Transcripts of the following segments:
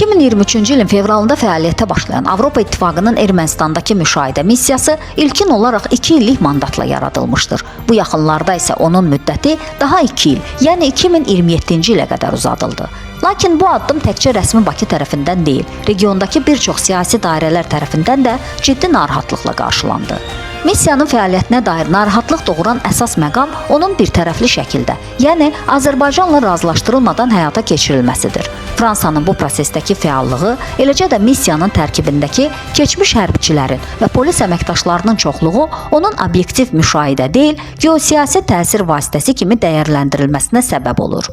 2023-cü ilin fevralında fəaliyyətə başlayan Avropa İttifaqının Ermənistandakı müşahidə missiyası ilkin olaraq 2 illik mandatla yaradılmışdır. Bu yaxınlarda isə onun müddəti daha 2 il, yəni 2027-ci ilə qədər uzadıldı. Lakin bu addım təkcə rəsmi Bakı tərəfindən deyil, regiondakı bir çox siyasi dairələr tərəfindən də ciddi narahatlıqla qarşılandı. Missiyanın fəaliyyətinə dair narahatlıq doğuran əsas məqam onun birtərəfli şəkildə, yəni Azərbaycanla razılaşdırılmadan həyata keçirilməsidir. Fransanın bu prosesdəki fəallığı, eləcə də missiyanın tərkibindəki keçmiş hərbçilərin və polis əməkdaşlarının çoxluğu onun obyektiv müşahidə deyil, geosiyasi təsir vasitəsi kimi dəyərləndirilməsinə səbəb olur.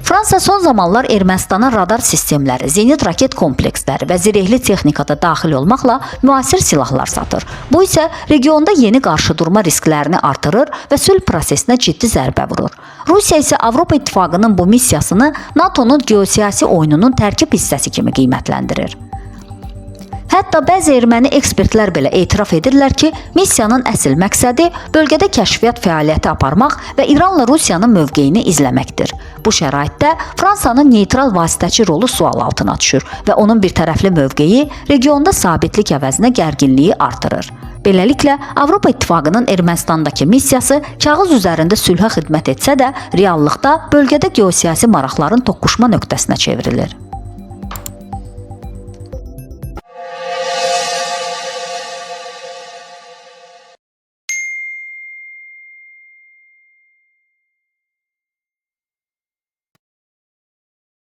Fransa son zamanlar Ermənistana radar sistemləri, zenit raket kompleksləri və zirehli texnikada daxil olmaqla müasir silahlar satır. Bu isə regionda yeni qarşıdurma risklərini artırır və sülh prosesinə ciddi zərbə vurur. Rusiya isə Avropa İttifaqının bu missiyasını NATO'nun geosiyasi oyununun tərkib hissəsi kimi qiymətləndirir. Hətta bəzi erməni ekspertlər belə etiraf edirlər ki, missiyanın əsl məqsədi bölgədə kəşfiyyat fəaliyyəti aparmaq və İranla Rusiyanın mövqeyini izləməkdir. Bu şəraitdə Fransanın neytral vasitəçi rolu sual altına düşür və onun birtərəfli mövqeyi regionda sabitlik əvəzinə gərginliyi artırır. Beləliklə, Avropa İttifaqının Ermənistandakı missiyası kağız üzərində sülhə xidmət etsə də, reallıqda bölgədə geosiyasi maraqların toqquşma nöqtəsinə çevrilir.